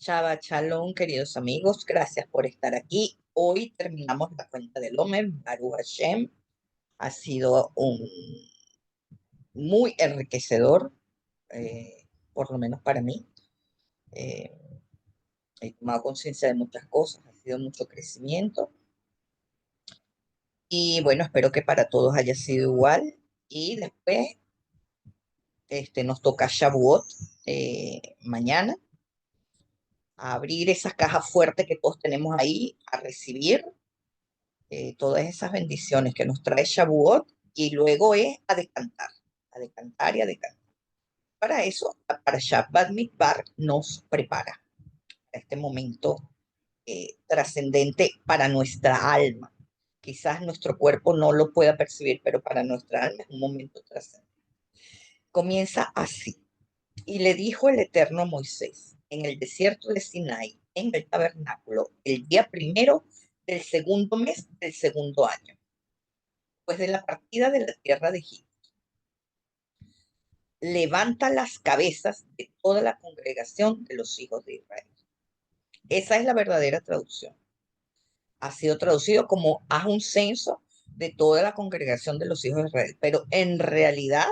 Shabbat Shalom, queridos amigos, gracias por estar aquí. Hoy terminamos la cuenta del Omer, Baruch Hashem. Ha sido un muy enriquecedor, por lo menos para mí. Eh, He tomado conciencia de muchas cosas, ha sido mucho crecimiento. Y bueno, espero que para todos haya sido igual. Y después nos toca Shavuot mañana, a abrir esas cajas fuertes que todos tenemos ahí, a recibir todas esas bendiciones que nos trae Shavuot y luego es a decantar y a decantar. Para eso, para Shabbat Midbar nos prepara para este momento trascendente para nuestra alma. Quizás nuestro cuerpo no lo pueda percibir, pero para nuestra alma es un momento trascendente. Comienza así. Y le dijo el Eterno a Moisés en el desierto de Sinai, en el tabernáculo, el día primero del segundo mes del segundo año pues de la partida de la tierra de Egipto. Levanta las cabezas de toda la congregación de los hijos de Israel. Esa es la verdadera traducción. Ha sido traducido como haz un censo de toda la congregación de los hijos de Israel, pero en realidad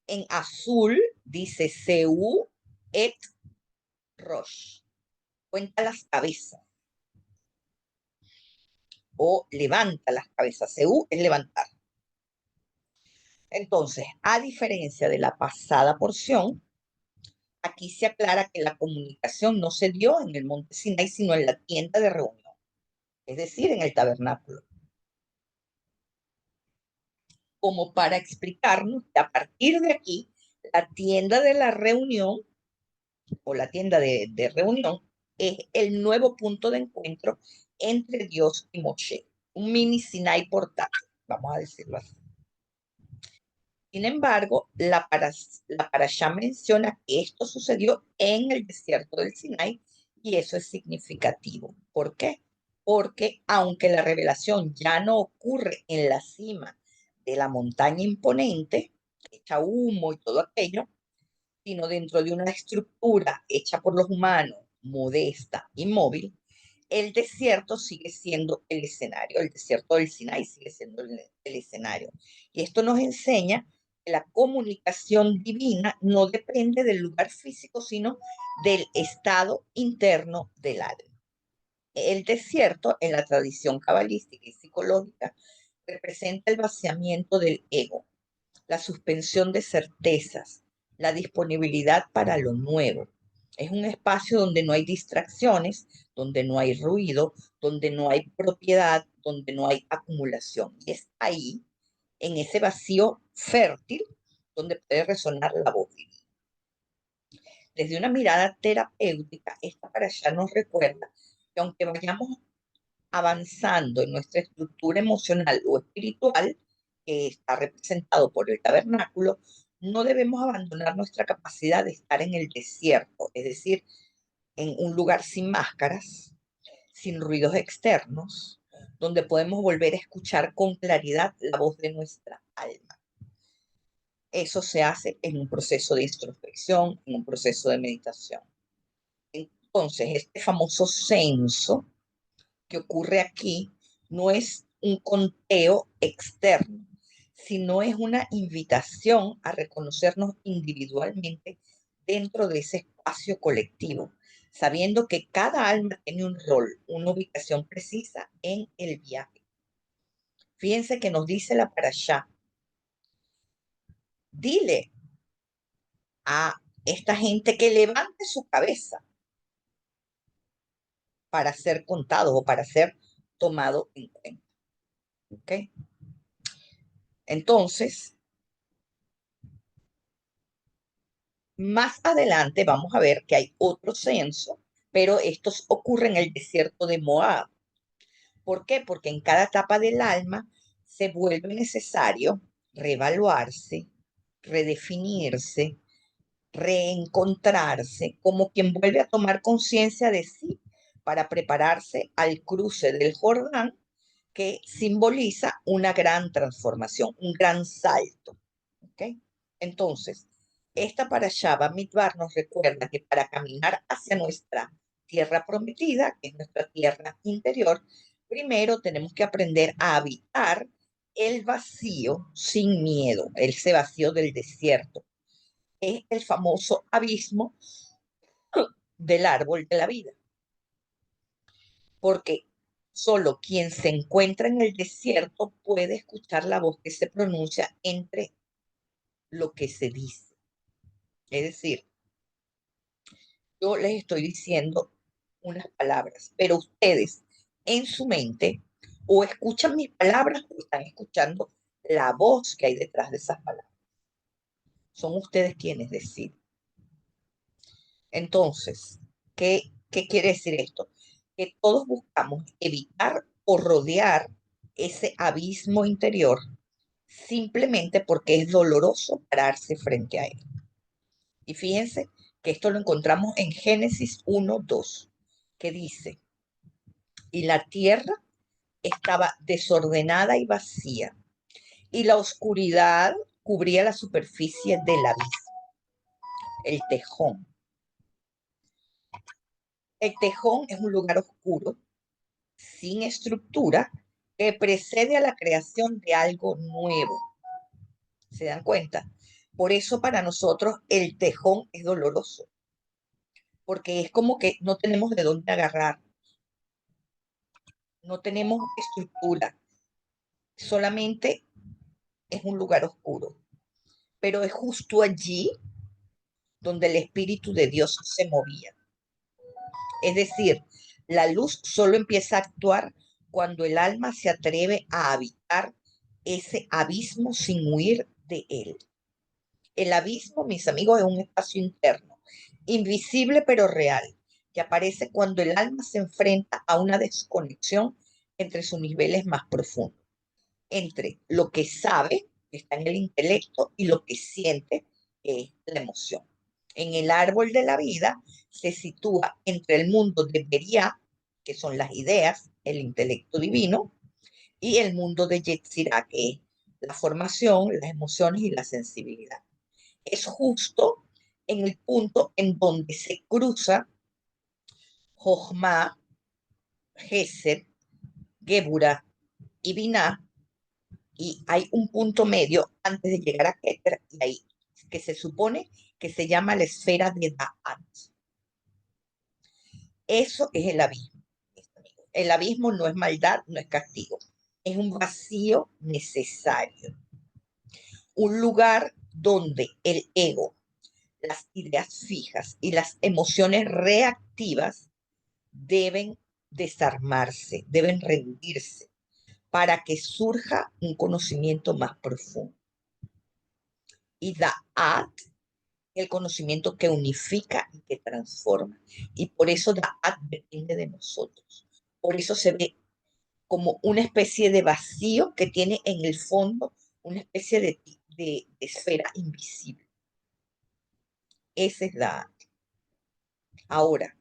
en azul dice Seu et Rosh. Cuenta las cabezas o levanta las cabezas. Seu es levantar. Entonces, a diferencia de la pasada porción, aquí se aclara que la comunicación no se dio en el monte Sinai, sino en la tienda de reunión, es decir, en el tabernáculo, como para explicarnos que a partir de aquí, la tienda de la reunión o la tienda de reunión es el nuevo punto de encuentro entre Dios y Moshe, un mini Sinai portátil, vamos a decirlo así. Sin embargo, la parashá menciona que esto sucedió en el desierto del Sinai y eso es significativo. ¿Por qué? Porque aunque la revelación ya no ocurre en la cima de la montaña imponente, hecha humo y todo aquello, sino dentro de una estructura hecha por los humanos, modesta y móvil, el desierto sigue siendo el escenario, el desierto del Sinai sigue siendo el escenario. Y esto nos enseña que la comunicación divina no depende del lugar físico, sino del estado interno del alma. El desierto, en la tradición cabalística y psicológica, representa el vaciamiento del ego, la suspensión de certezas, la disponibilidad para lo nuevo. Es un espacio donde no hay distracciones, donde no hay ruido, donde no hay propiedad, donde no hay acumulación. Y es ahí, en ese vacío fértil, donde puede resonar la voz divina. Desde una mirada terapéutica, esta parasha nos recuerda que aunque vayamos avanzando en nuestra estructura emocional o espiritual, que está representado por el tabernáculo, no debemos abandonar nuestra capacidad de estar en el desierto, es decir, en un lugar sin máscaras, sin ruidos externos, donde podemos volver a escuchar con claridad la voz de nuestra alma. Eso se hace en un proceso de introspección, en un proceso de meditación. Entonces, este famoso censo que ocurre aquí no es un conteo externo, sino es una invitación a reconocernos individualmente dentro de ese espacio colectivo, sabiendo que cada alma tiene un rol, una ubicación precisa en el viaje. Fíjense que nos dice la parashá, dile a esta gente que levante su cabeza para ser contado o para ser tomado en cuenta. ¿Ok? Entonces, más adelante vamos a ver que hay otro censo, pero estos ocurren en el desierto de Moab. ¿Por qué? Porque en cada etapa del alma se vuelve necesario reevaluarse, redefinirse, reencontrarse, como quien vuelve a tomar conciencia de sí para prepararse al cruce del Jordán, que simboliza una gran transformación, un gran salto. ¿Ok? Entonces, Esta parashá Bamidbar nos recuerda que para caminar hacia nuestra tierra prometida, que es nuestra tierra interior, primero tenemos que aprender a habitar el vacío sin miedo, ese vacío del desierto. Es el famoso abismo del árbol de la vida, porque solo quien se encuentra en el desierto puede escuchar la voz que se pronuncia entre lo que se dice. Es decir, yo les estoy diciendo unas palabras, pero ustedes en su mente o escuchan mis palabras o están escuchando la voz que hay detrás de esas palabras. Son ustedes quienes deciden. Entonces, ¿qué quiere decir esto? Que todos buscamos evitar o rodear ese abismo interior simplemente porque es doloroso pararse frente a él. Y fíjense que esto lo encontramos en Génesis 1:2, que dice, y la tierra estaba desordenada y vacía, y la oscuridad cubría la superficie del abismo, el tejón. El tejón es un lugar oscuro, sin estructura, que precede a la creación de algo nuevo. ¿Se dan cuenta? Por eso para nosotros el tejón es doloroso, porque es como que no tenemos de dónde agarrar, no tenemos estructura, solamente es un lugar oscuro. Pero es justo allí donde el Espíritu de Dios se movía. Es decir, la luz solo empieza a actuar cuando el alma se atreve a habitar ese abismo sin huir de él. El abismo, mis amigos, es un espacio interno, invisible pero real, que aparece cuando el alma se enfrenta a una desconexión entre sus niveles más profundos, entre lo que sabe, que está en el intelecto, y lo que siente, que es la emoción. En el árbol de la vida se sitúa entre el mundo de Beria, que son las ideas, el intelecto divino, y el mundo de Yetzirah, que es la formación, las emociones y la sensibilidad. Es justo en el punto en donde se cruza Jochma, Gesed, Gebura y Binah, y hay un punto medio antes de llegar a Keter, y ahí, que se supone que se llama la esfera de Da'at. Eso es el abismo. El abismo no es maldad, no es castigo. Es un vacío necesario. Un lugar donde el ego, las ideas fijas y las emociones reactivas deben desarmarse, deben rendirse para que surja un conocimiento más profundo. Y Da'at, el conocimiento que unifica y que transforma. Y por eso Da'at depende de nosotros. Por eso se ve como una especie de vacío que tiene en el fondo una especie de esfera invisible. Esa es la... Ahora,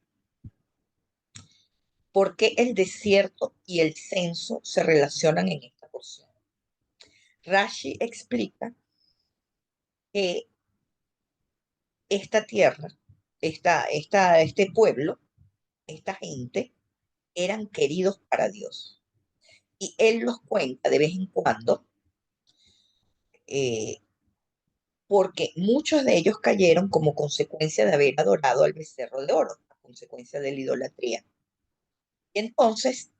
¿por qué el desierto y el censo se relacionan en esta porción? Rashi explica que esta tierra, este pueblo, esta gente, eran queridos para Dios. Y él los cuenta de vez en cuando, eh, porque muchos de ellos cayeron como consecuencia de haber adorado al becerro de oro, a consecuencia de la idolatría. Y entonces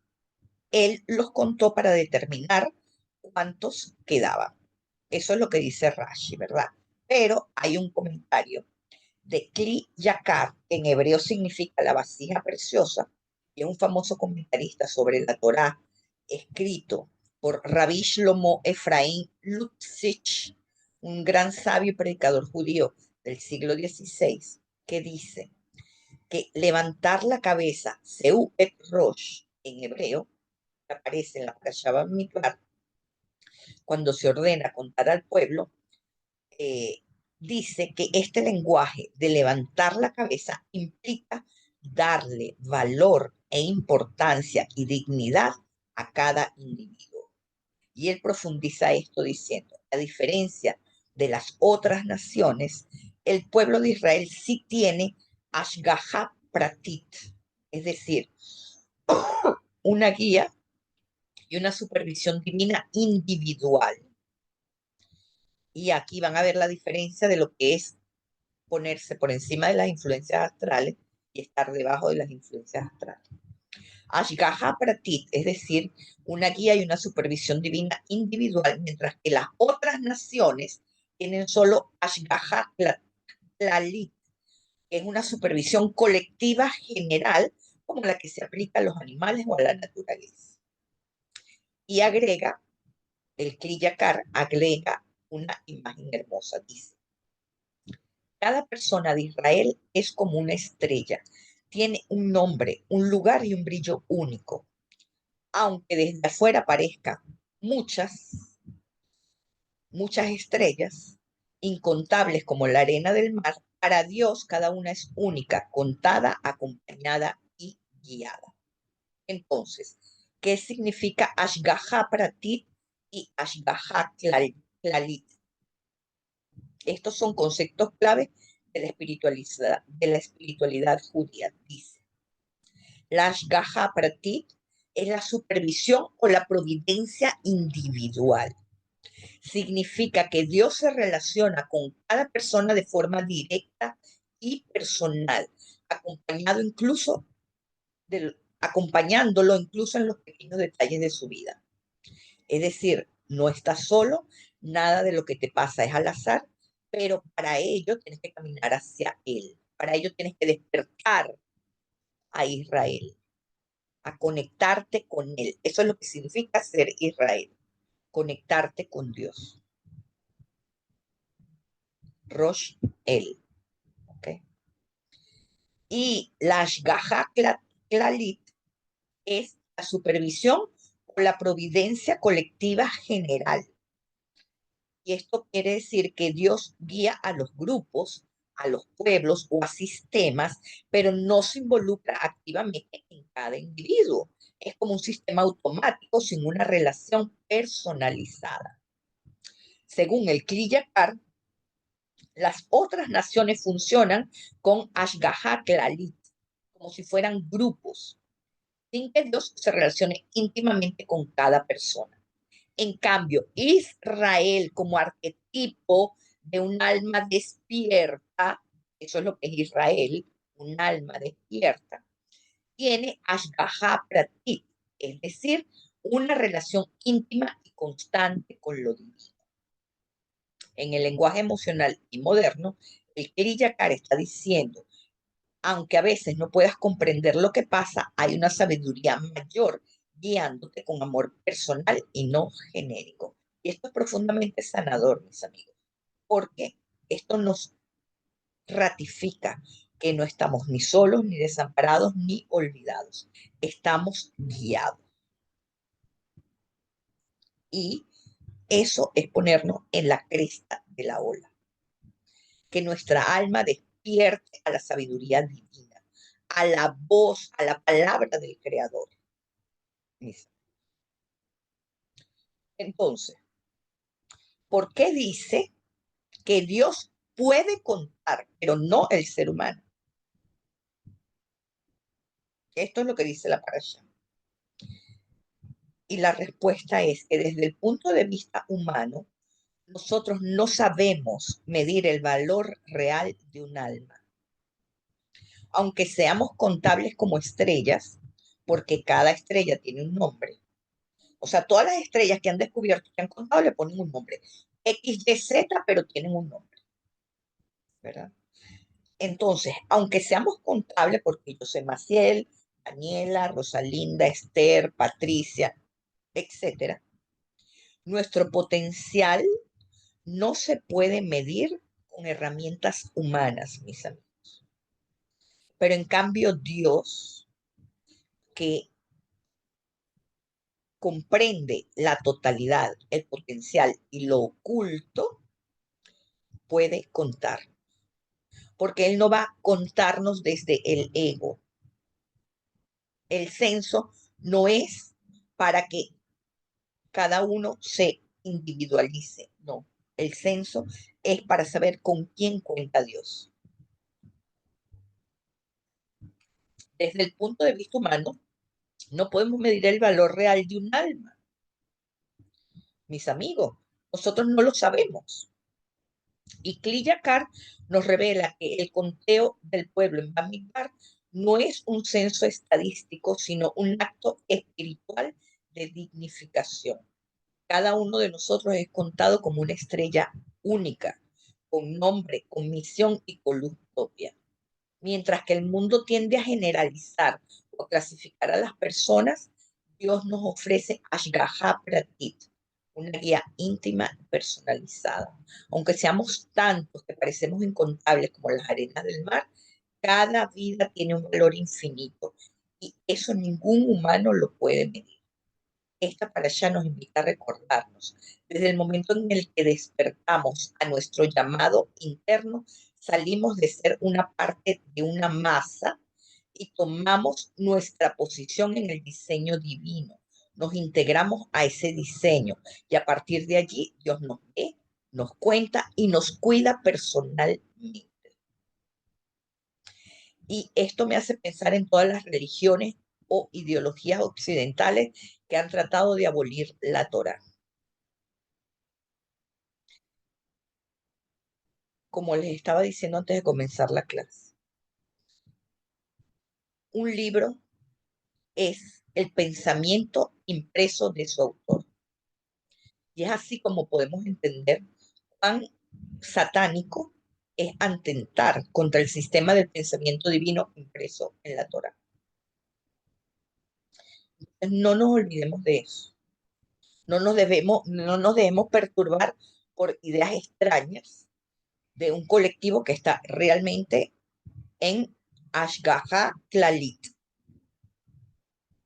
él los contó para determinar cuántos quedaban. Eso es lo que dice Rashi, ¿verdad? Pero hay un comentario de Kli Yakar, que en hebreo significa la vasija preciosa, y es un famoso comentarista sobre la Torá, escrito por Rabbi Shlomo Efraín Lutzich, un gran sabio y predicador judío del siglo XVI, que dice que levantar la cabeza, Seu et Rosh, en hebreo, que aparece en la Parashá Bamidbar, cuando se ordena contar al pueblo, dice que este lenguaje de levantar la cabeza implica darle valor e importancia y dignidad a cada individuo. Y él profundiza esto diciendo, a diferencia de las otras naciones, el pueblo de Israel sí tiene Ashgaha Pratit, es decir, una guía y una supervisión divina individual. Y aquí van a ver la diferencia de lo que es ponerse por encima de las influencias astrales y estar debajo de las influencias astrales. Ashgaha Pratit, es decir, una guía y una supervisión divina individual, mientras que las otras naciones tienen solo Ashgaha Klalit, que es una supervisión colectiva general como la que se aplica a los animales o a la naturaleza. Y agrega, el Kriyakar agrega una imagen hermosa, dice: cada persona de Israel es como una estrella, tiene un nombre, un lugar y un brillo único. Aunque desde afuera parezcan muchas, muchas estrellas, incontables como la arena del mar, para Dios cada una es única, contada, acompañada y guiada. Entonces, ¿qué significa Ashgaha Pratit y Ashgaha Klalit? Estos son conceptos clave de la espiritualidad judía. Dice, la Ashgaha Pratit es la supervisión o la providencia individual. Significa que Dios se relaciona con cada persona de forma directa y personal, acompañándolo incluso en los pequeños detalles de su vida. Es decir, no estás solo, nada de lo que te pasa es al azar, pero para ello tienes que caminar hacia Él. Para ello tienes que despertar a Israel, a conectarte con Él. Eso es lo que significa ser Israel, conectarte con Dios. Rosh El. ¿Okay? Y la Ashgaha Klalit es la supervisión o la providencia colectiva general. Y esto quiere decir que Dios guía a los grupos, a los pueblos o a sistemas, pero no se involucra activamente en cada individuo. Es como un sistema automático sin una relación personalizada. Según el Kliyakar, las otras naciones funcionan con Ashgaha Klalit, como si fueran grupos, sin que Dios se relacione íntimamente con cada persona. En cambio, Israel como arquetipo de un alma despierta, eso es lo que es Israel, un alma despierta, tiene Ashgaha Pratit, es decir, una relación íntima y constante con lo divino. En el lenguaje emocional y moderno, el Kriyakar está diciendo, aunque a veces no puedas comprender lo que pasa, hay una sabiduría mayor guiándote con amor personal y no genérico. Y esto es profundamente sanador, mis amigos, porque esto nos ratifica que no estamos ni solos, ni desamparados, ni olvidados. Estamos guiados. Y eso es ponernos en la cresta de la ola. Que nuestra alma despierte a la sabiduría divina, a la voz, a la palabra del Creador. Entonces, ¿por qué dice que Dios puede contar, pero no el ser humano? Esto es lo que dice la parasha. Y la respuesta es que desde el punto de vista humano, nosotros no sabemos medir el valor real de un alma. Aunque seamos contables como estrellas, porque cada estrella tiene un nombre. O sea, todas las estrellas que han descubierto, que han contado, le ponen un nombre. X, Y, Z, pero tienen un nombre, ¿verdad? Entonces, aunque seamos contables, porque yo soy Maciel, Daniela, Rosalinda, Esther, Patricia, etcétera, nuestro potencial no se puede medir con herramientas humanas, mis amigos. Pero en cambio, Dios, que comprende la totalidad, el potencial y lo oculto, puede contar. Porque Él no va a contarnos desde el ego. El censo no es para que cada uno se individualice, no. El censo es para saber con quién cuenta Dios. Desde el punto de vista humano, no podemos medir el valor real de un alma, mis amigos. Nosotros no lo sabemos. Y Kliyakar nos revela que el conteo del pueblo en Bamidbar no es un censo estadístico, sino un acto espiritual de dignificación. Cada uno de nosotros es contado como una estrella única, con nombre, con misión y con luz propia. Mientras que el mundo tiende a generalizar o a clasificar a las personas, Dios nos ofrece Ashgaha Pratit, una guía íntima y personalizada. Aunque seamos tantos que parecemos incontables como las arenas del mar, cada vida tiene un valor infinito y eso ningún humano lo puede medir. Esta parasha nos invita a recordarnos, desde el momento en el que despertamos a nuestro llamado interno, salimos de ser una parte de una masa y tomamos nuestra posición en el diseño divino. Nos integramos a ese diseño y a partir de allí Dios nos ve, nos cuenta y nos cuida personalmente. Y esto me hace pensar en todas las religiones o ideologías occidentales que han tratado de abolir la Torá. Como les estaba diciendo antes de comenzar la clase, un libro es el pensamiento impreso de su autor. Y es así como podemos entender cuán satánico es atentar contra el sistema del pensamiento divino impreso en la Torah. Entonces, no nos olvidemos de eso. No nos debemos perturbar por ideas extrañas de un colectivo que está realmente en Ashgaha Klalit.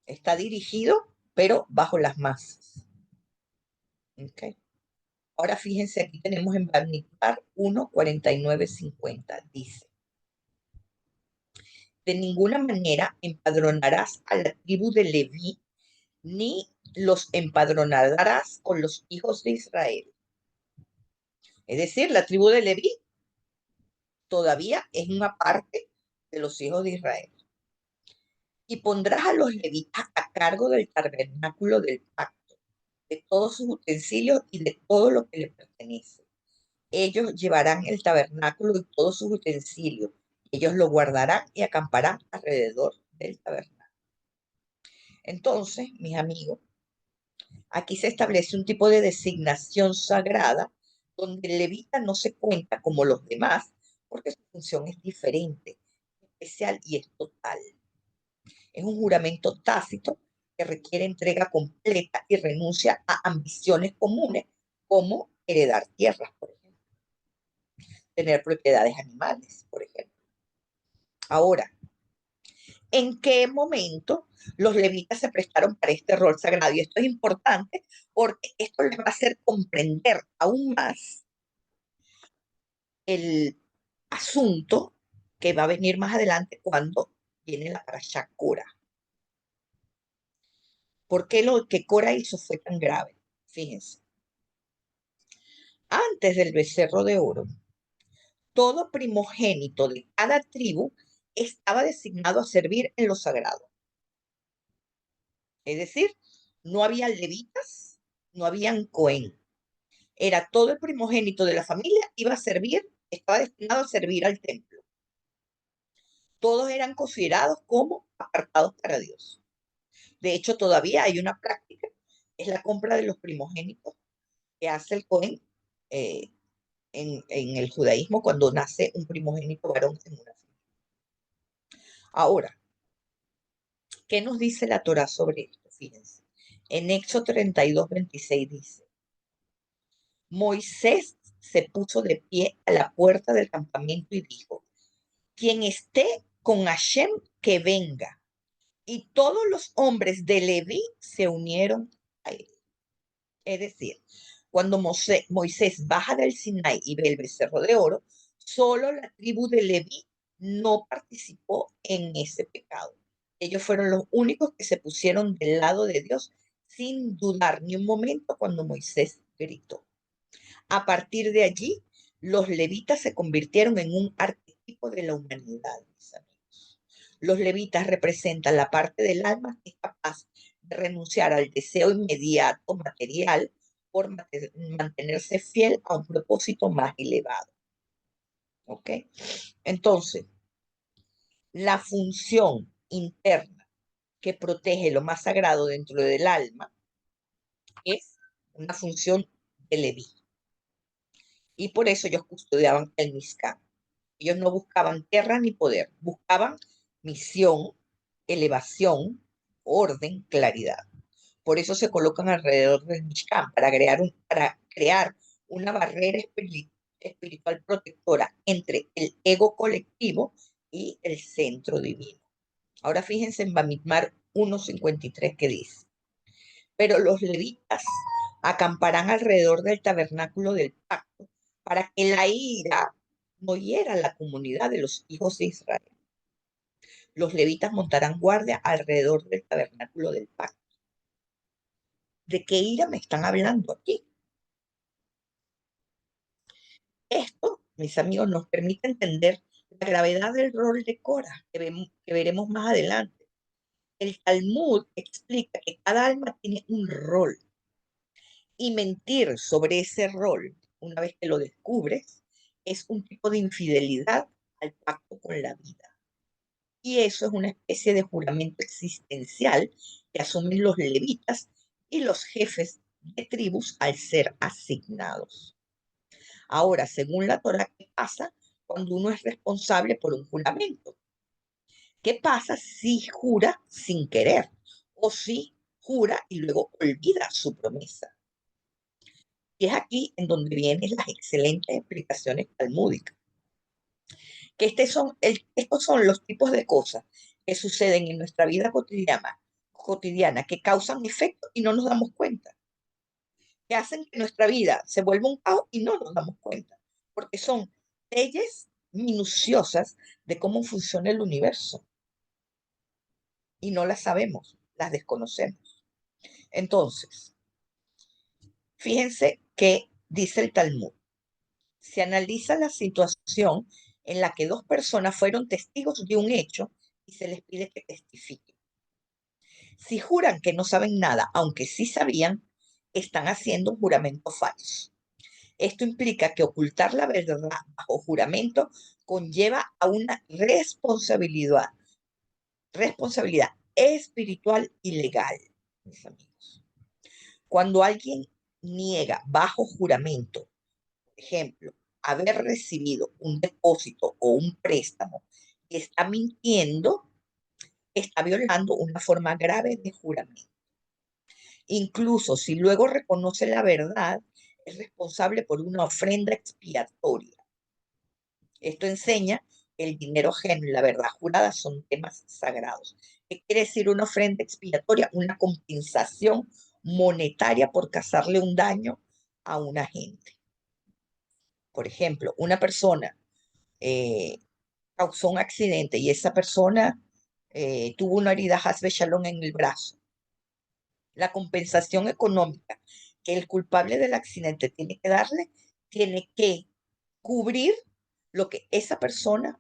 Está dirigido, pero bajo las masas. ¿Okay? Ahora fíjense, aquí tenemos en Bamidbar 1:49-50. Dice, de ninguna manera empadronarás a la tribu de Leví, ni los empadronarás con los hijos de Israel. Es decir, la tribu de Leví todavía es una parte de los hijos de Israel. Y pondrás a los levitas a cargo del tabernáculo del pacto, de todos sus utensilios y de todo lo que le pertenece. Ellos llevarán el tabernáculo y todos sus utensilios. Ellos lo guardarán y acamparán alrededor del tabernáculo. Entonces, mis amigos, aquí se establece un tipo de designación sagrada donde el levita no se cuenta como los demás, porque su función es diferente, especial y es total. Es un juramento tácito que requiere entrega completa y renuncia a ambiciones comunes, como heredar tierras, por ejemplo, tener propiedades animales, por ejemplo. Ahora, ¿en qué momento los levitas se prestaron para este rol sagrado? Y esto es importante porque esto les va a hacer comprender aún más el asunto que va a venir más adelante cuando viene la parashá Cora. ¿Por qué lo que Cora hizo fue tan grave? Fíjense, antes del becerro de oro, todo primogénito de cada tribu estaba designado a servir en lo sagrado. Es decir, no había levitas, no habían cohen. Era todo el primogénito de la familia, iba a servir, estaba destinado a servir al templo. Todos eran considerados como apartados para Dios. De hecho, todavía hay una práctica, es la compra de los primogénitos que hace el Cohen eh, en el judaísmo cuando nace un primogénito varón en una familia. Ahora, ¿qué nos dice la Torá sobre esto? Fíjense, en Éxodo 32:26 dice, Moisés se puso de pie a la puerta del campamento y dijo, quien esté con Hashem, que venga. Y todos los hombres de Leví se unieron a él. Es decir, cuando Moisés baja del Sinai y ve el becerro de oro, solo la tribu de Leví no participó en ese pecado. Ellos fueron los únicos que se pusieron del lado de Dios sin dudar ni un momento cuando Moisés gritó. A partir de allí, los levitas se convirtieron en un arquetipo de la humanidad, mis amigos. Los levitas representan la parte del alma que es capaz de renunciar al deseo inmediato material por mantenerse fiel a un propósito más elevado. ¿Ok? Entonces, la función interna que protege lo más sagrado dentro del alma es una función de Leví. Y por eso ellos custodiaban el Mizcán. Ellos no buscaban tierra ni poder, buscaban misión, elevación, orden, claridad. Por eso se colocan alrededor del Mishkan, para crear una barrera espiritual protectora entre el ego colectivo y el centro divino. Ahora fíjense en Bamidbar 1:53 que dice, pero los levitas acamparán alrededor del tabernáculo del pacto para que la ira no hiera la comunidad de los hijos de Israel. Los levitas montarán guardia alrededor del tabernáculo del pacto. ¿De qué ira me están hablando aquí? Esto, mis amigos, nos permite entender la gravedad del rol de Cora, que veremos más adelante. El Talmud explica que cada alma tiene un rol y mentir sobre ese rol, una vez que lo descubres, es un tipo de infidelidad al pacto con la vida. Y eso es una especie de juramento existencial que asumen los levitas y los jefes de tribus al ser asignados. Ahora, según la Torah, ¿qué pasa cuando uno es responsable por un juramento? ¿Qué pasa si jura sin querer o si jura y luego olvida su promesa? Y es aquí en donde vienen las excelentes explicaciones talmúdicas. Que estos son los tipos de cosas que suceden en nuestra vida cotidiana que causan efecto y no nos damos cuenta, que hacen que nuestra vida se vuelva un caos y no nos damos cuenta, porque son leyes minuciosas de cómo funciona el universo y no las sabemos, las desconocemos. Entonces, fíjense que dice el Talmud, se analiza la situación en la que dos personas fueron testigos de un hecho y se les pide que testifiquen. Si juran que no saben nada, aunque sí sabían, están haciendo un juramento falso. Esto implica que ocultar la verdad bajo juramento conlleva a una responsabilidad espiritual y legal, mis amigos. Cuando alguien niega bajo juramento, por ejemplo, haber recibido un depósito o un préstamo y está mintiendo, está violando una forma grave de juramento. Incluso si luego reconoce la verdad, es responsable por una ofrenda expiatoria. Esto enseña que el dinero ajeno y la verdad jurada son temas sagrados. ¿Qué quiere decir una ofrenda expiatoria? Una compensación monetaria por causarle un daño a una gente. Por ejemplo, una persona eh, causó un accidente y esa persona tuvo una herida Hasbe Shalom en el brazo. La compensación económica que el culpable del accidente tiene que cubrir lo que esa persona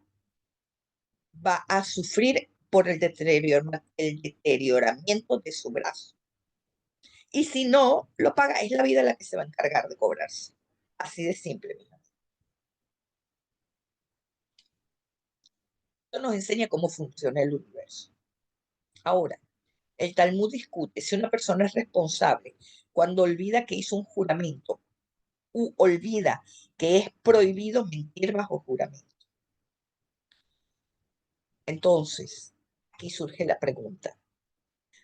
va a sufrir por el deterioramiento de su brazo. Y si no lo paga, es la vida la que se va a encargar de cobrarse. Así de simple, mija. Esto nos enseña cómo funciona el universo. Ahora, el Talmud discute si una persona es responsable cuando olvida que hizo un juramento u olvida que es prohibido mentir bajo juramento. Entonces, aquí surge la pregunta.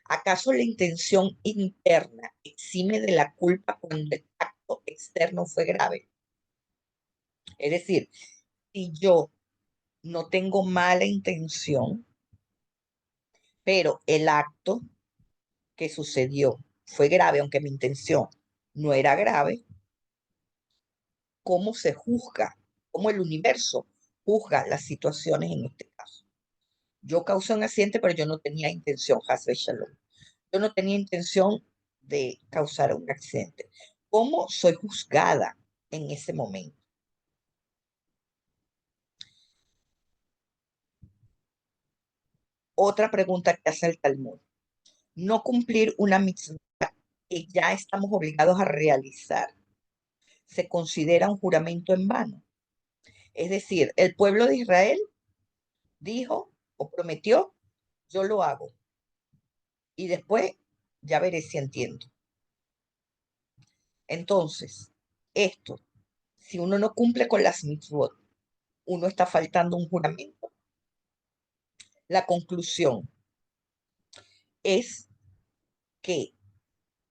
¿Acaso la intención interna exime de la culpa cuando el acto externo fue grave? Es decir, si yo no tengo mala intención, pero el acto que sucedió fue grave, aunque mi intención no era grave, ¿cómo se juzga? ¿Cómo el universo juzga las situaciones en este caso? Yo causé un accidente, pero yo no tenía intención, Hasbe Shalom. Yo no tenía intención de causar un accidente. ¿Cómo soy juzgada? en ese momento. Otra pregunta que hace el Talmud. No cumplir una mitzvah que ya estamos obligados a realizar se considera un juramento en vano. Es decir, el pueblo de Israel dijo o prometió, yo lo hago. Y después ya veré si entiendo. Entonces, esto, si uno no cumple con las mitzvot, uno está faltando un juramento. La conclusión es que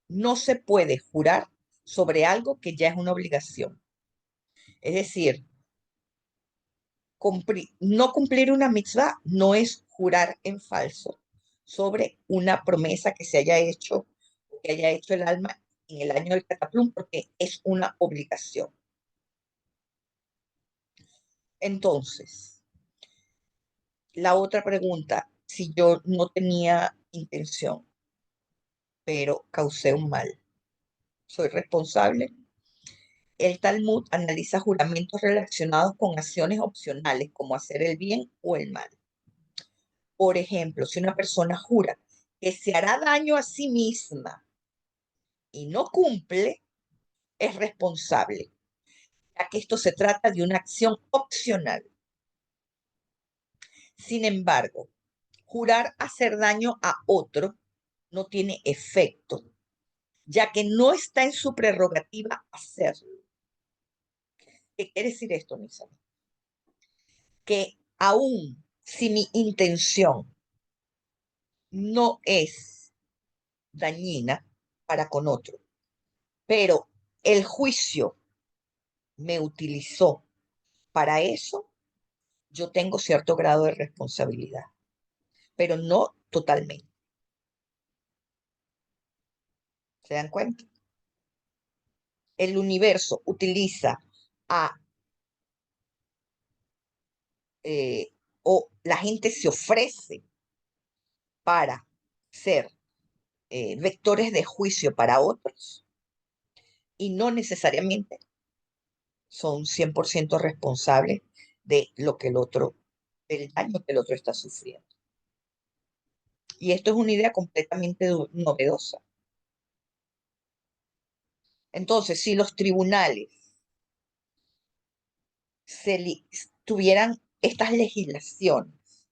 no se puede jurar sobre algo que ya es una obligación. Es decir, no cumplir una mitzvah no es jurar en falso sobre una promesa que se haya hecho, que haya hecho el alma en el año del cataplum, porque es una obligación. Entonces, la otra pregunta, si yo no tenía intención, pero causé un mal, ¿soy responsable? El Talmud analiza juramentos relacionados con acciones opcionales, como hacer el bien o el mal. Por ejemplo, si una persona jura que se hará daño a sí misma y no cumple, es responsable, ya que esto se trata de una acción opcional. Sin embargo, jurar hacer daño a otro no tiene efecto, ya que no está en su prerrogativa hacerlo. ¿Qué quiere decir esto, mis amigos? Que aún si mi intención no es dañina para con otro, pero el juicio me utilizó para eso, yo tengo cierto grado de responsabilidad, pero no totalmente. ¿Se dan cuenta? El universo utiliza a, o la gente se ofrece para ser vectores de juicio para otros y no necesariamente son 100% responsables de lo que el otro, del daño que el otro está sufriendo. Y esto es una idea completamente novedosa. Entonces, si los tribunales tuvieran estas legislaciones,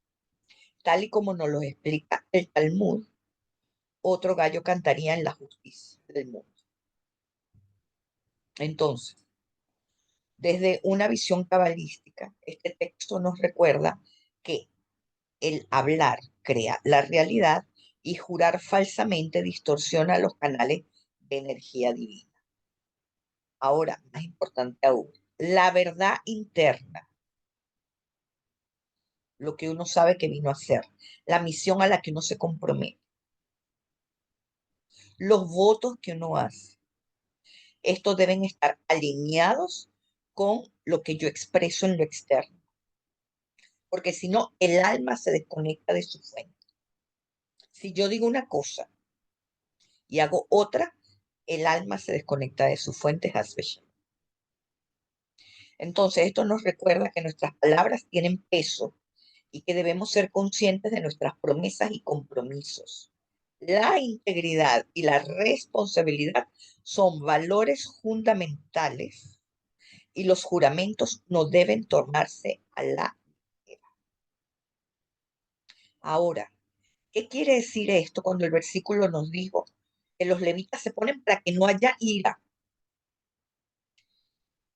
tal y como nos lo explica el Talmud, otro gallo cantaría en la justicia del mundo. Entonces, desde una visión cabalística, este texto nos recuerda que el hablar crea la realidad y jurar falsamente distorsiona los canales de energía divina. Ahora, más importante aún, la verdad interna, lo que uno sabe que vino a hacer, la misión a la que uno se compromete, los votos que uno hace, estos deben estar alineados con lo que yo expreso en lo externo, porque si no, el alma se desconecta de su fuente. Si yo digo una cosa y hago otra, el alma se desconecta de su fuente Hasbeshem. Entonces, esto nos recuerda que nuestras palabras tienen peso y que debemos ser conscientes de nuestras promesas y compromisos. La integridad y la responsabilidad son valores fundamentales y los juramentos no deben tornarse a la ligera. Ahora, ¿qué quiere decir esto cuando el versículo nos dijo que los levitas se ponen para que no haya ira?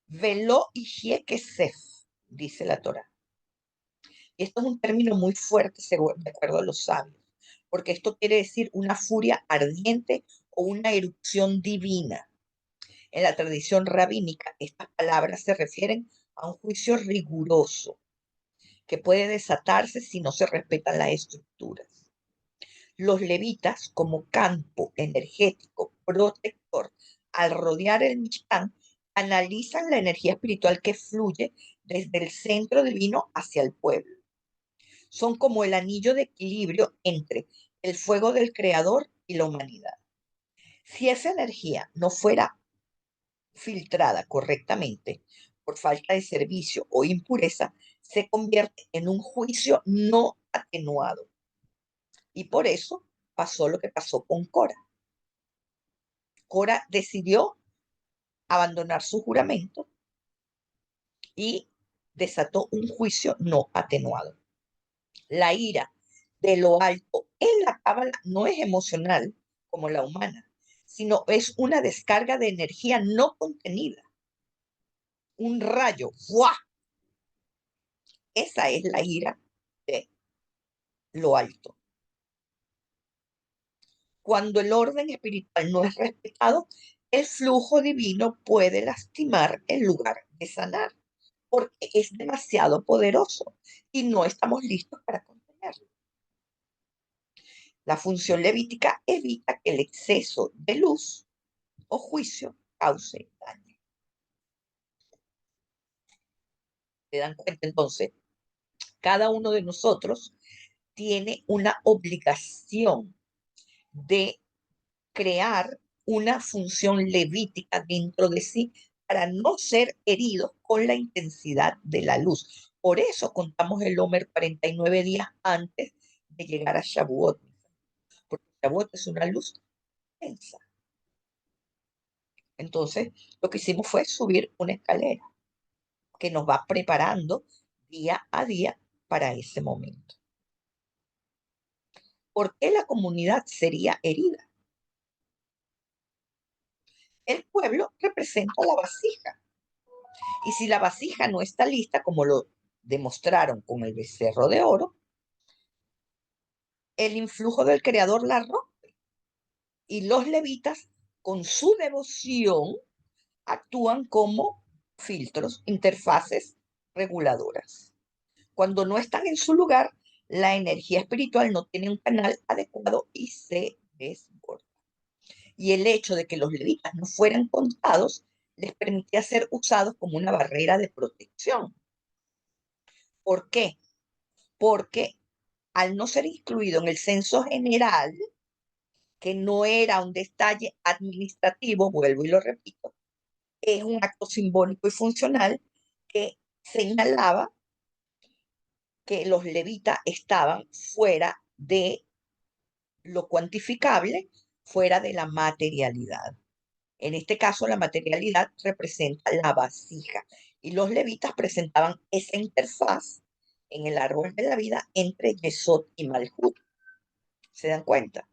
Veló y kesef, dice la Torá. Y esto es un término muy fuerte, de acuerdo a los sabios, porque esto quiere decir una furia ardiente o una erupción divina. En la tradición rabínica, estas palabras se refieren a un juicio riguroso que puede desatarse si no se respetan las estructuras. Los levitas, como campo energético protector, al rodear el Mishkan, analizan la energía espiritual que fluye desde el centro divino hacia el pueblo. Son como el anillo de equilibrio entre el fuego del Creador y la humanidad. Si esa energía no fuera filtrada correctamente por falta de servicio o impureza, se convierte en un juicio no atenuado. Y por eso pasó lo que pasó con Cora. Cora decidió abandonar su juramento y desató un juicio no atenuado. La ira de lo alto en la cábala no es emocional como la humana, sino es una descarga de energía no contenida. Un rayo, ¡buah! Esa es la ira de lo alto. Cuando el orden espiritual no es respetado, el flujo divino puede lastimar en lugar de sanar, porque es demasiado poderoso y no estamos listos para contenerlo. La función levítica evita que el exceso de luz o juicio cause daño. ¿Se dan cuenta entonces? Cada uno de nosotros tiene una obligación de crear una función levítica dentro de sí para no ser heridos con la intensidad de la luz. Por eso contamos el Homer 49 días antes de llegar a Shavuot, porque Shavuot es una luz densa. Entonces, lo que hicimos fue subir una escalera que nos va preparando día a día para ese momento. ¿Por qué la comunidad sería herida? El pueblo representa la vasija. Y si la vasija no está lista, como lo demostraron con el becerro de oro, el influjo del Creador la rompe. Y los levitas, con su devoción, actúan como filtros, interfaces reguladoras. Cuando no están en su lugar, la energía espiritual no tiene un canal adecuado y se desborda. Y el hecho de que los levitas no fueran contados les permitía ser usados como una barrera de protección. ¿Por qué? Porque al no ser incluido en el censo general, que no era un detalle administrativo, vuelvo y lo repito, es un acto simbólico y funcional que señalaba que los levitas estaban fuera de lo cuantificable, fuera de la materialidad. En este caso, la materialidad representa la vasija y los levitas presentaban esa interfaz en el árbol de la vida entre Yesod y Malhut. ¿Se dan cuenta?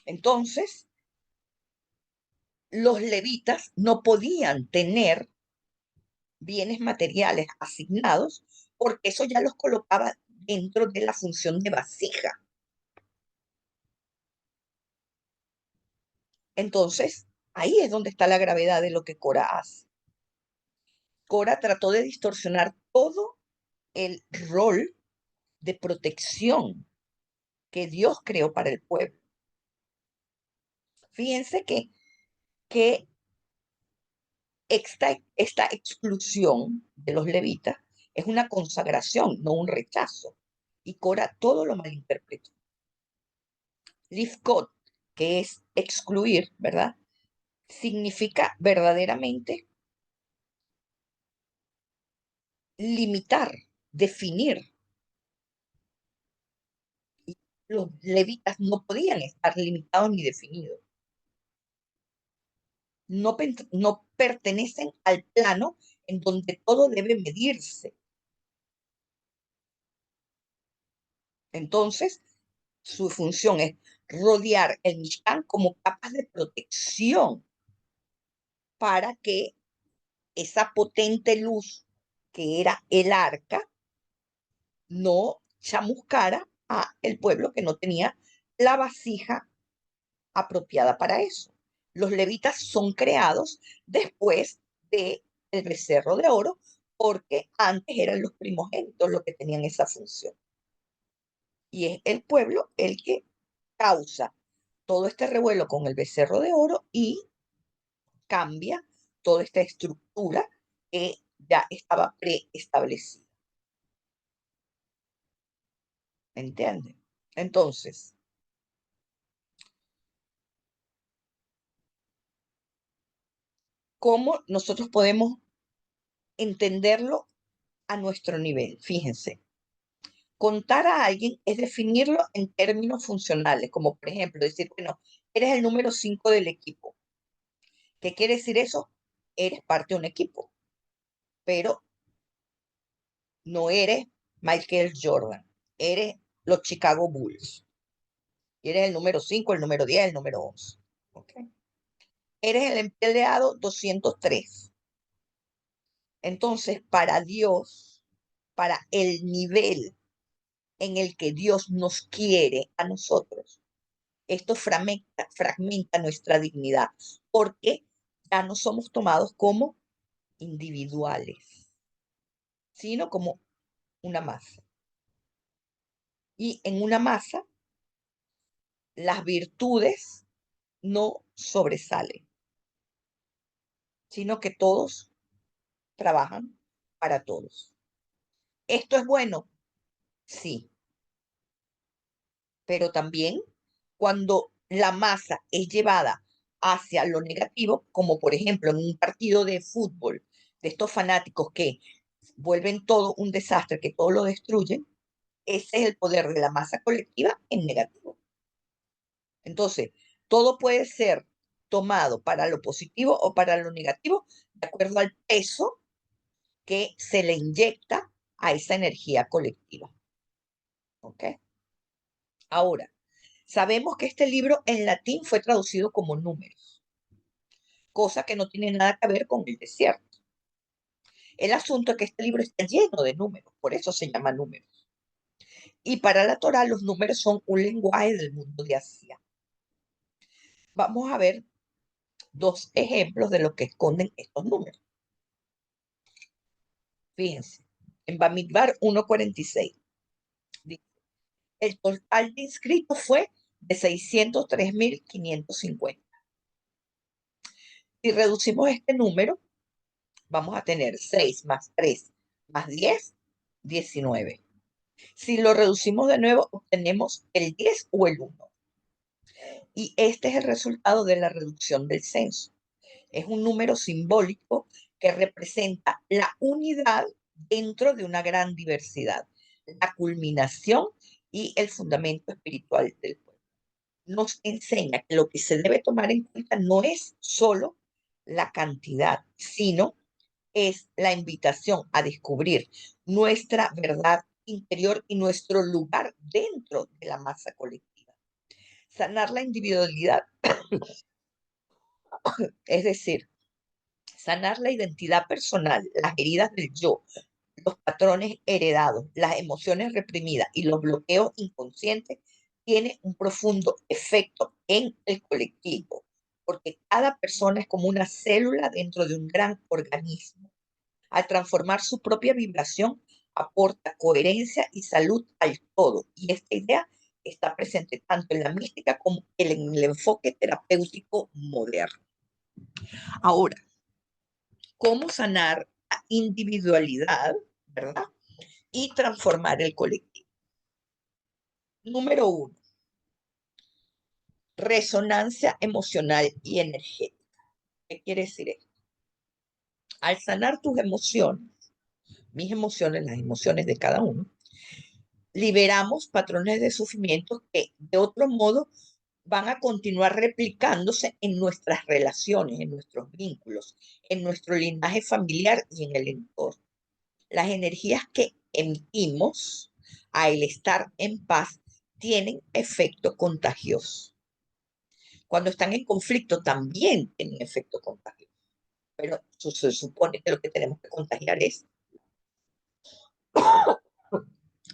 Entonces, los levitas no podían tener bienes materiales asignados porque eso ya los colocaba dentro de la función de vasija. Entonces, ahí es donde está la gravedad de lo que Cora hace. Cora trató de distorsionar todo el rol de protección que Dios creó para el pueblo. Fíjense que esta exclusión de los levitas es una consagración, no un rechazo. Y Cora todo lo malinterpretó. Lifkot, que es excluir, ¿verdad? Significa verdaderamente limitar, definir. Y los levitas no podían estar limitados ni definidos. No pertenecen al plano en donde todo debe medirse. Entonces, su función es rodear el Mishkan como capas de protección para que esa potente luz que era el arca no chamuscara a el pueblo que no tenía la vasija apropiada para eso. Los levitas son creados después de el becerro de oro porque antes eran los primogénitos los que tenían esa función. Y es el pueblo el que causa todo este revuelo con el becerro de oro y cambia toda esta estructura que ya estaba preestablecida. ¿Entienden? Entonces, ¿Cómo nosotros podemos entenderlo a nuestro nivel? Fíjense, contar a alguien es definirlo en términos funcionales, como por ejemplo decir, bueno, eres el número 5 del equipo. ¿Qué quiere decir eso? Eres parte de un equipo, pero no eres Michael Jordan, eres los Chicago Bulls. Y eres el número 5, el número 10, el número 11. ¿Ok? Eres el empleado 203. Entonces, para Dios, para el nivel en el que Dios nos quiere a nosotros, esto fragmenta nuestra dignidad, porque ya no somos tomados como individuales, sino como una masa. Y en una masa, las virtudes no sobresalen, sino que todos trabajan para todos. ¿Esto es bueno? Sí, pero también cuando la masa es llevada hacia lo negativo, como por ejemplo en un partido de fútbol, de estos fanáticos que vuelven todo un desastre, que todo lo destruyen, ese es el poder de la masa colectiva en negativo. Entonces, todo puede ser tomado para lo positivo o para lo negativo, de acuerdo al peso que se le inyecta a esa energía colectiva. ¿Ok? Ahora, sabemos que este libro en latín fue traducido como números, cosa que no tiene nada que ver con el desierto. El asunto es que este libro está lleno de números, por eso se llama números. Y para la Torah los números son un lenguaje del mundo de Asia. Vamos a ver dos ejemplos de lo que esconden estos números. Fíjense, en Bamidbar 1:46, dice, el total de inscritos fue de 603.550. Si reducimos este número, vamos a tener 6 más 3 más 10, 19. Si lo reducimos de nuevo, obtenemos el 10 o el 1. Y este es el resultado de la reducción del censo. Es un número simbólico que representa la unidad dentro de una gran diversidad, la culminación y el fundamento espiritual del pueblo. Nos enseña que lo que se debe tomar en cuenta no es solo la cantidad, sino es la invitación a descubrir nuestra verdad interior y nuestro lugar dentro de la masa colectiva. Sanar la individualidad, es decir, sanar la identidad personal, las heridas del yo, los patrones heredados, las emociones reprimidas y los bloqueos inconscientes, tiene un profundo efecto en el colectivo, porque cada persona es como una célula dentro de un gran organismo. Al transformar su propia vibración, aporta coherencia y salud al todo. Y esta idea está presente tanto en la mística como en el enfoque terapéutico moderno. Ahora, ¿cómo sanar la individualidad, verdad? Y transformar el colectivo. Número uno, resonancia emocional y energética. ¿Qué quiere decir esto? Al sanar tus emociones, mis emociones, las emociones de cada uno, liberamos patrones de sufrimiento que de otro modo van a continuar replicándose en nuestras relaciones, en nuestros vínculos, en nuestro linaje familiar y en el entorno. Las energías que emitimos al estar en paz tienen efecto contagioso. Cuando están en conflicto también tienen efecto contagioso, pero se supone que lo que tenemos que contagiar es.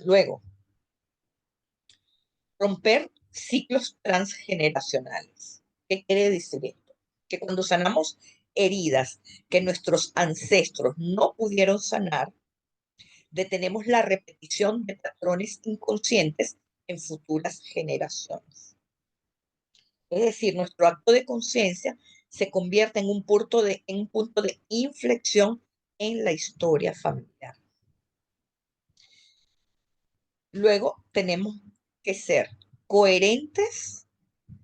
Luego, romper ciclos transgeneracionales. ¿Qué quiere decir esto? Que cuando sanamos heridas que nuestros ancestros no pudieron sanar, detenemos la repetición de patrones inconscientes en futuras generaciones. Es decir, nuestro acto de conciencia se convierte en un punto de inflexión en la historia familiar. Luego tenemos que ser coherentes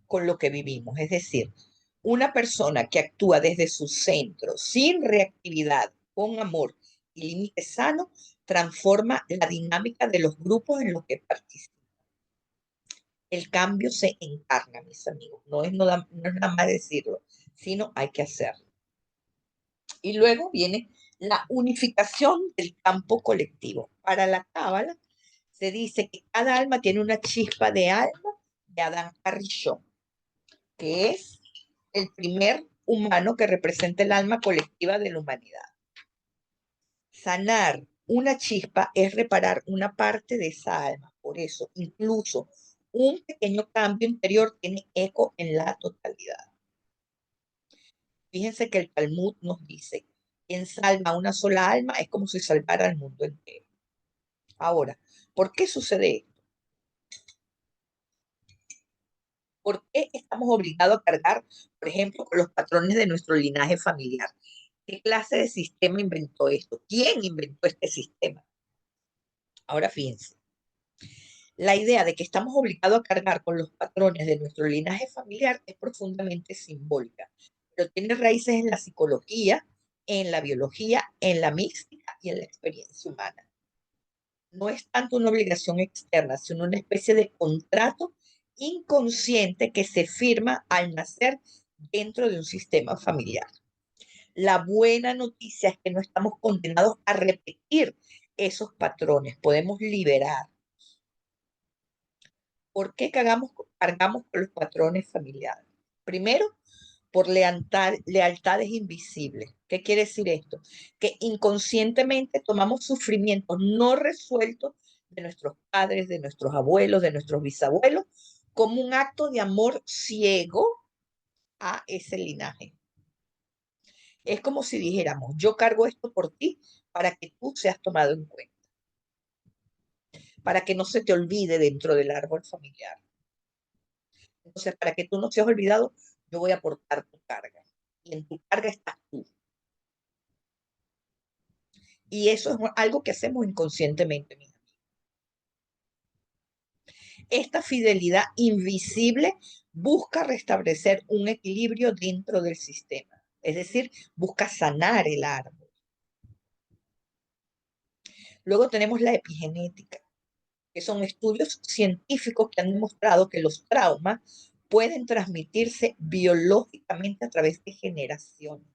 con lo que vivimos, es decir, Una persona que actúa desde su centro, sin reactividad, con amor y límites sanos, transforma la dinámica de los grupos en los que participa. El cambio se encarna, mis amigos. No es nada más decirlo, sino hay que hacerlo. Y luego viene la unificación del campo colectivo. Para la Cábala se dice que cada alma tiene una chispa de alma de Adán Arishon, que es el primer humano que representa el alma colectiva de la humanidad. Sanar una chispa es reparar una parte de esa alma. Por eso, incluso un pequeño cambio interior tiene eco en la totalidad. Fíjense que el Talmud nos dice, quien salva una sola alma es como si salvara al mundo entero. Ahora, ¿por qué sucede esto? ¿Por qué estamos obligados a cargar, por ejemplo, con los patrones de nuestro linaje familiar? ¿Qué clase de sistema inventó esto? ¿Quién inventó este sistema? Ahora fíjense, la idea de que estamos obligados a cargar con los patrones de nuestro linaje familiar es profundamente simbólica, pero tiene raíces en la psicología, en la biología, en la mística y en la experiencia humana. No es tanto una obligación externa, sino una especie de contrato inconsciente que se firma al nacer dentro de un sistema familiar. La buena noticia es que no estamos condenados a repetir esos patrones, podemos liberar. ¿Por qué cargamos con los patrones familiares? Primero, por lealtades invisibles. ¿Qué quiere decir esto? Que inconscientemente tomamos sufrimientos no resueltos de nuestros padres, de nuestros abuelos, de nuestros bisabuelos, como un acto de amor ciego a ese linaje. Es como si dijéramos, yo cargo esto por ti para que tú seas tomado en cuenta, para que no se te olvide dentro del árbol familiar. Entonces, para que tú no seas olvidado, yo voy a aportar tu carga. Y en tu carga estás tú. Y eso es algo que hacemos inconscientemente, mis amigos. Esta fidelidad invisible busca restablecer un equilibrio dentro del sistema. Es decir, busca sanar el árbol. Luego tenemos la epigenética, que son estudios científicos que han demostrado que los traumas pueden transmitirse biológicamente a través de generaciones.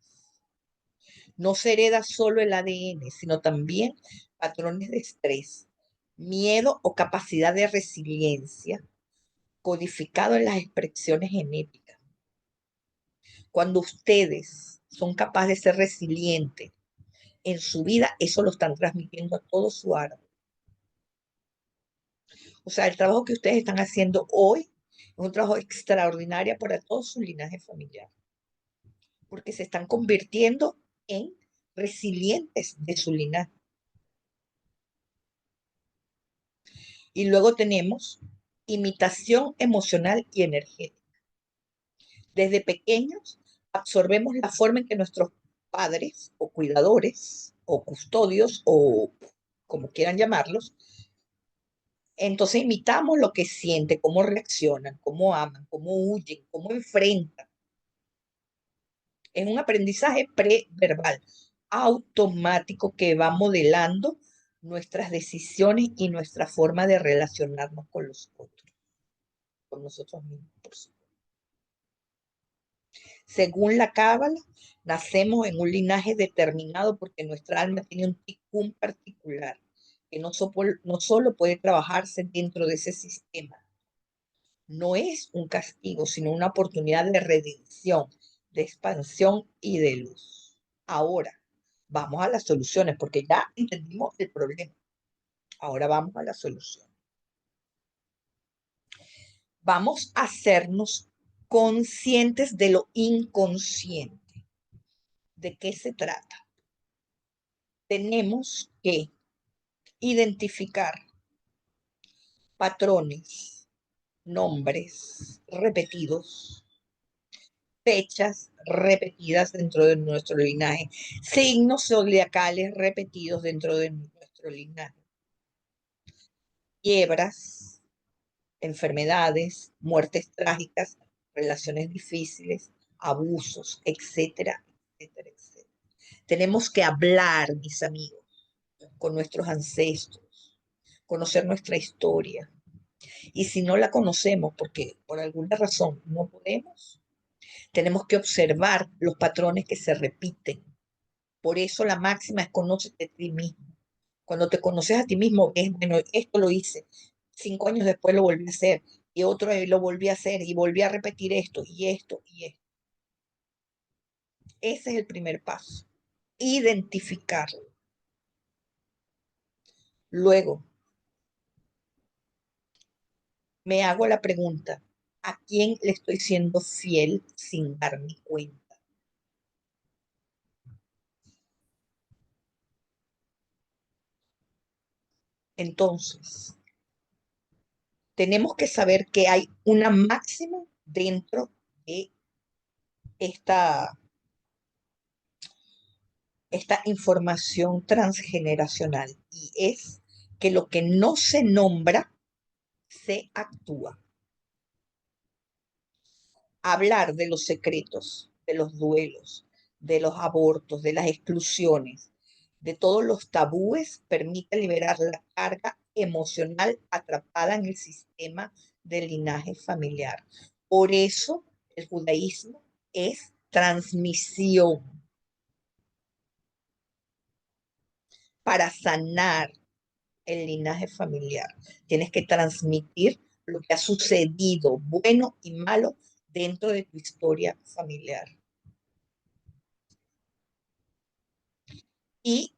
No se hereda solo el ADN, sino también patrones de estrés, miedo o capacidad de resiliencia codificado en las expresiones genéticas. Cuando ustedes son capaces de ser resilientes en su vida, eso lo están transmitiendo a todo su árbol. O sea, el trabajo que ustedes están haciendo hoy es un trabajo extraordinario para todo su linaje familiar, porque se están convirtiendo en resilientes de su linaje. Y luego tenemos imitación emocional y energética. Desde pequeños absorbemos la forma en que nuestros padres o cuidadores o custodios o como quieran llamarlos, entonces imitamos lo que sienten, cómo reaccionan, cómo aman, cómo huyen, cómo enfrentan. Es un aprendizaje preverbal, automático que va modelando nuestras decisiones y nuestra forma de relacionarnos con los otros, con nosotros mismos, por supuesto. Según la Cábala, nacemos en un linaje determinado porque nuestra alma tiene un tikkun particular que no solo puede trabajarse dentro de ese sistema. No es un castigo, sino una oportunidad de redención, de expansión y de luz. Ahora, vamos a las soluciones, porque ya entendimos el problema. Ahora vamos a la solución. Vamos a hacernos conscientes de lo inconsciente. ¿De qué se trata? Tenemos que identificar patrones, nombres repetidos, fechas repetidas dentro de nuestro linaje, signos zodiacales repetidos dentro de nuestro linaje, quiebras, enfermedades, muertes trágicas, relaciones difíciles, abusos, etcétera, etcétera, etcétera. Tenemos que hablar, mis amigos, con nuestros ancestros, conocer nuestra historia. Y si no la conocemos, porque por alguna razón no podemos, tenemos que observar los patrones que se repiten. Por eso la máxima es conócete a ti mismo. Cuando te conoces a ti mismo, es bueno, esto lo hice, 5 años después lo volví a hacer, y otro lo volví a hacer, y volví a repetir esto, y esto, y esto. Ese es el primer paso, identificarlo. Luego, me hago la pregunta, ¿a quién le estoy siendo fiel sin darme cuenta? Entonces, tenemos que saber que hay una máxima dentro de esta, esta información transgeneracional y es que lo que no se nombra, se actúa. Hablar de los secretos, de los duelos, de los abortos, de las exclusiones, de todos los tabúes, permite liberar la carga emocional atrapada en el sistema del linaje familiar. Por eso el judaísmo es transmisión para sanar el linaje familiar. Tienes que transmitir lo que ha sucedido, bueno y malo, dentro de tu historia familiar. Y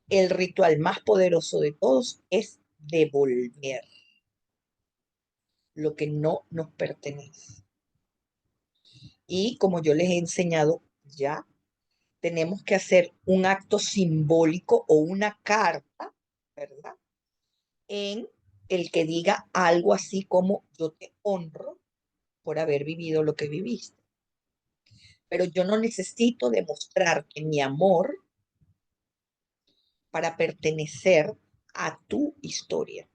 el ritual más poderoso de todos es devolver lo que no nos pertenece. Y como yo les he enseñado ya, tenemos que hacer un acto simbólico o una carta, ¿verdad? En el que diga algo así como yo te honro por haber vivido lo que viviste. Pero yo no necesito demostrar que mi amor para pertenecer a tu historia.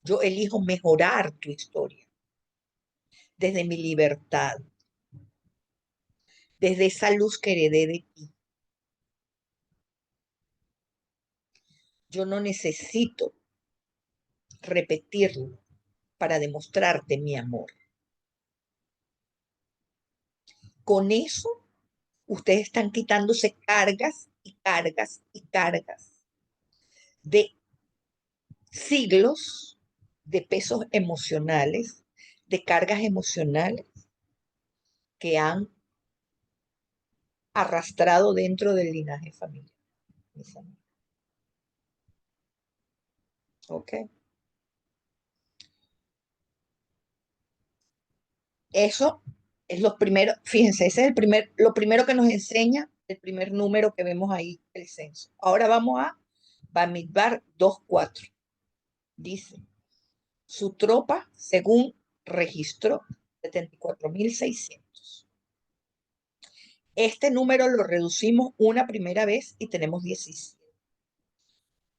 Yo elijo mejorar tu historia desde mi libertad, desde esa luz que heredé de ti. Yo no necesito repetirlo para demostrarte mi amor. Con eso, ustedes están quitándose cargas y cargas y cargas de siglos de pesos emocionales, de cargas emocionales que han arrastrado dentro del linaje familiar. ¿Ok? Eso es lo primero, fíjense, ese es lo primero que nos enseña el primer número que vemos ahí, el censo. Ahora vamos a Bamidbar 2.4. Dice, su tropa, según registró, 74.600. Este número lo reducimos una primera vez y tenemos 17,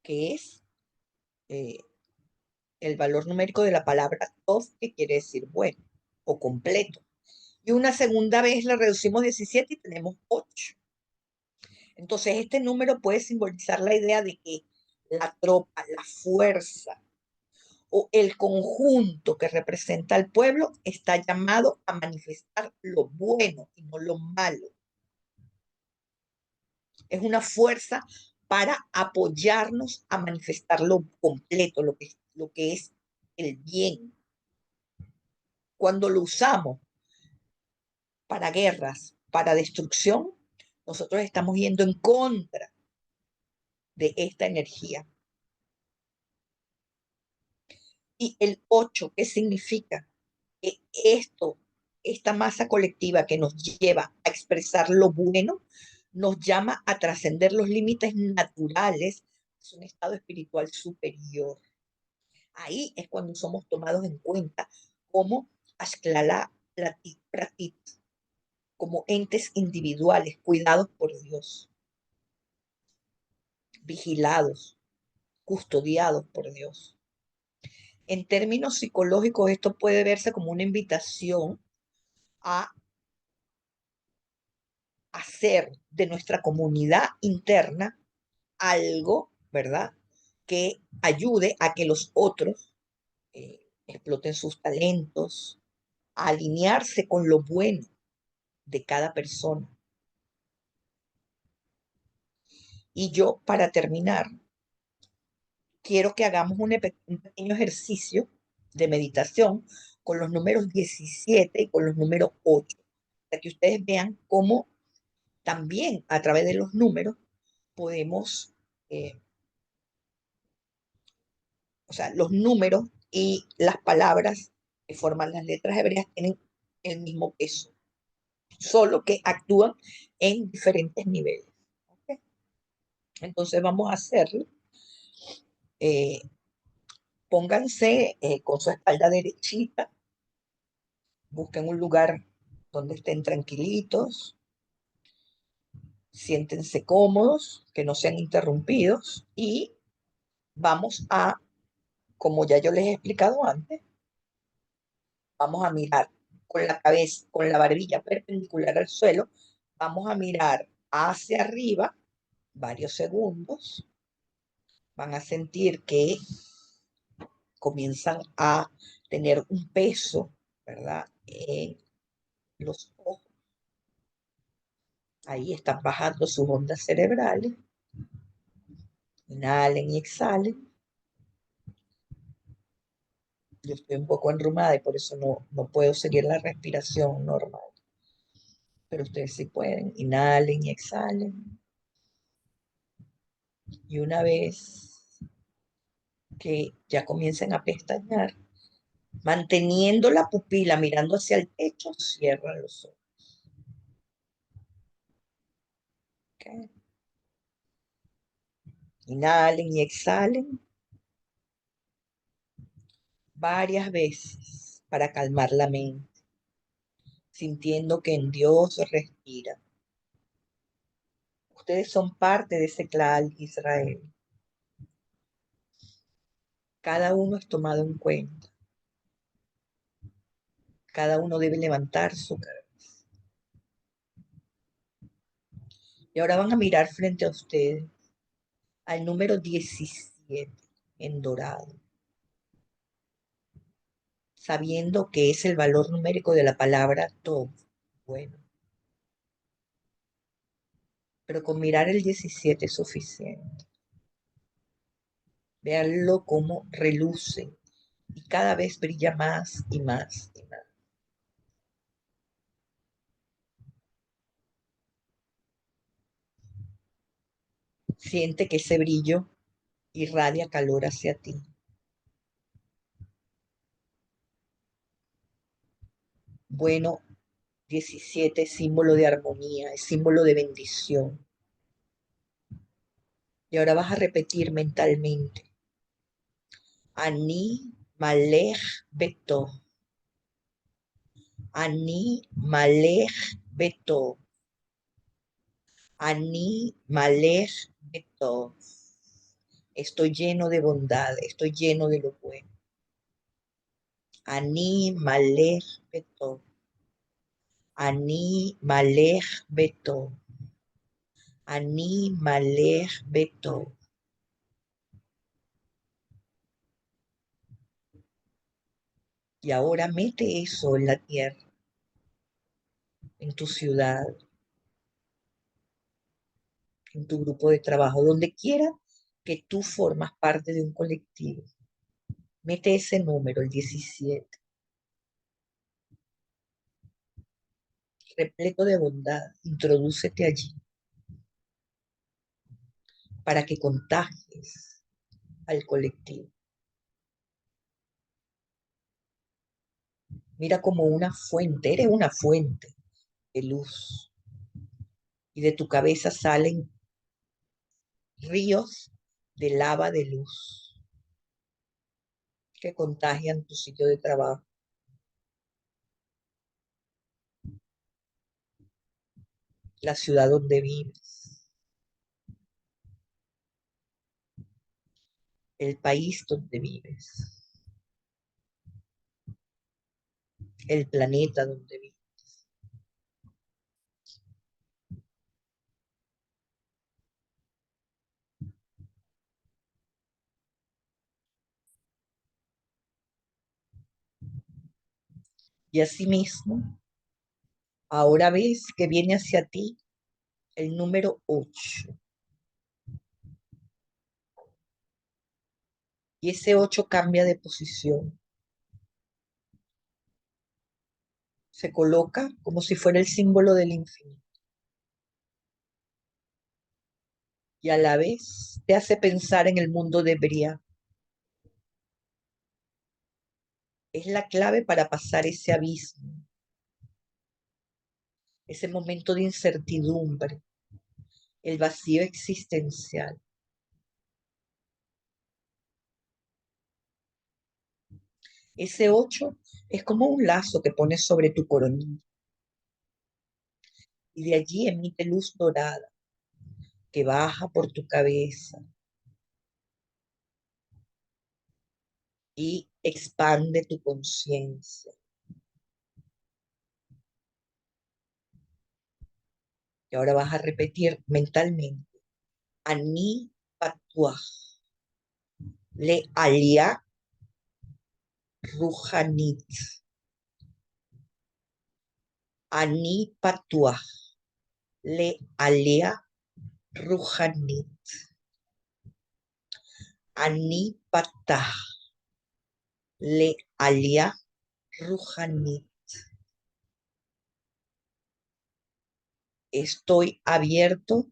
que es eh, el valor numérico de la palabra tov, que quiere decir bueno o completo. Y una segunda vez la reducimos 17 y tenemos 8. Entonces, este número puede simbolizar la idea de que la tropa, la fuerza o el conjunto que representa al pueblo está llamado a manifestar lo bueno y no lo malo. Es una fuerza para apoyarnos a manifestar lo completo, lo que es el bien. Cuando lo usamos para guerras, para destrucción, nosotros estamos yendo en contra de esta energía. Y el 8, ¿qué significa? Que esta masa colectiva que nos lleva a expresar lo bueno, nos llama a trascender los límites naturales, es un estado espiritual superior. Ahí es cuando somos tomados en cuenta como Ashklala Pratit, como entes individuales, cuidados por Dios, vigilados, custodiados por Dios. En términos psicológicos, esto puede verse como una invitación a hacer de nuestra comunidad interna algo, ¿verdad? Que ayude a que los otros exploten sus talentos, a alinearse con lo bueno de cada persona. Y yo, para terminar, quiero que hagamos un pequeño ejercicio de meditación con los números 17 y con los números 8, para que ustedes vean cómo también a través de los números podemos, eh, o sea, los números y las palabras que forman las letras hebreas tienen el mismo peso, solo que actúan en diferentes niveles. ¿Ok? Entonces vamos a hacerlo. Eh, Pónganse con su espalda derechita, busquen un lugar donde estén tranquilitos, siéntense cómodos, que no sean interrumpidos y vamos a, como ya yo les he explicado antes, vamos a mirar con la cabeza, con la barbilla perpendicular al suelo, vamos a mirar hacia arriba varios segundos, van a sentir que comienzan a tener un peso, ¿verdad? En los ojos. Ahí están bajando sus ondas cerebrales. Inhalen y exhalen. Yo estoy un poco enrumada y por eso no puedo seguir la respiración normal. Pero ustedes sí pueden. Inhalen y exhalen. Y una vez que ya comiencen a pestañear, manteniendo la pupila mirando hacia el techo, cierran los ojos. ¿Ok? Inhalen y exhalen varias veces para calmar la mente, sintiendo que en Dios respira. Ustedes son parte de ese clan Israel. Cada uno es tomado en cuenta. Cada uno debe levantar su cabeza. Y ahora van a mirar frente a ustedes al número 17 en dorado, sabiendo que es el valor numérico de la palabra todo. Bueno, pero con mirar el 17 es suficiente. Véanlo como reluce y cada vez brilla más y más y más. Siente que ese brillo irradia calor hacia ti. Bueno, 17 es símbolo de armonía, es símbolo de bendición. Y ahora vas a repetir mentalmente. Ani Malech Beto. Ani Malech Beto. Ani Malech Beto. Estoy lleno de bondad, estoy lleno de lo bueno. Ani Malech Beto. Ani Malech Beto. Ani Malech Beto. Y ahora mete eso en la tierra, en tu ciudad, en tu grupo de trabajo, donde quiera que tú formas parte de un colectivo. Mete ese número, el 17, repleto de bondad. Introdúcete allí para que contagies al colectivo. Mira como una fuente, eres una fuente de luz. Y de tu cabeza salen ríos de lava de luz que contagian tu sitio de trabajo, la ciudad donde vives, el país donde vives. el planeta donde vives. Y asimismo, ahora ves que viene hacia ti el número 8. Y ese 8 cambia de posición. Se coloca como si fuera el símbolo del infinito. Y a la vez te hace pensar en el mundo de Bria. Es la clave para pasar ese abismo, ese momento de incertidumbre, el vacío existencial. Ese 8 es como un lazo que pones sobre tu coronilla y de allí emite luz dorada que baja por tu cabeza y expande tu conciencia. Y ahora vas a repetir mentalmente: Ani Patuah, Le Alia Ruhanit. Ani Patuah, Le Alia Ruhanit. Ani Patah, Le Alia Ruhanit. Estoy abierto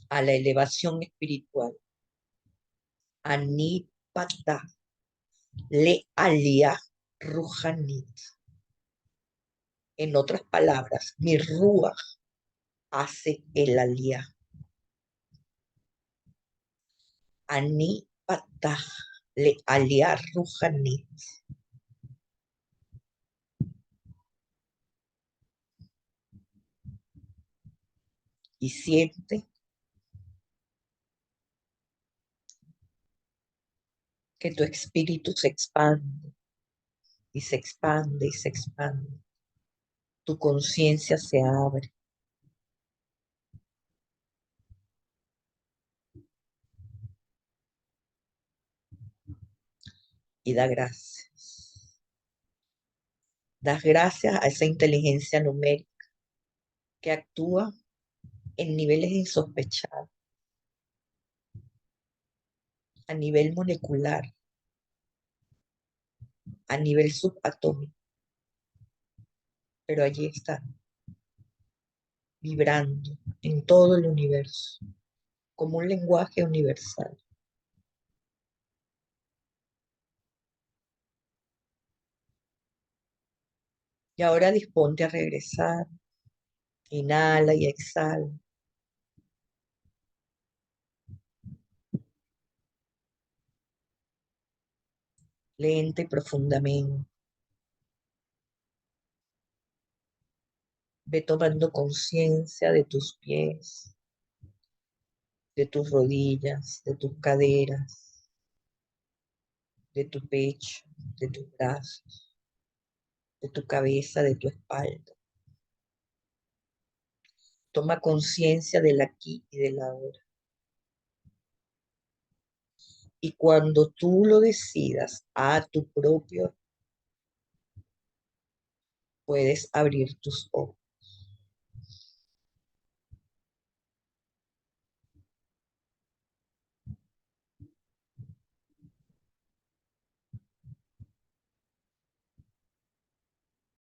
a la elevación espiritual. Ani Patah, Le Alia Ruhanit. En otras palabras, mi Ruach hace el aliyah. Ani Patah, Le Alia Ruhanit. Y siente que tu espíritu se expande y se expande y se expande. Tu conciencia se abre y da gracias. Das gracias a esa inteligencia numérica que actúa en niveles insospechados, a nivel molecular, a nivel subatómico, pero allí está, vibrando en todo el universo, como un lenguaje universal. Y ahora disponte a regresar. Inhala y exhala, lenta y profundamente. Ve tomando conciencia de tus pies, de tus rodillas, de tus caderas, de tu pecho, de tus brazos, de tu cabeza, de tu espalda. Toma conciencia del aquí y del ahora. Y cuando tú lo decidas a tu propio, puedes abrir tus ojos.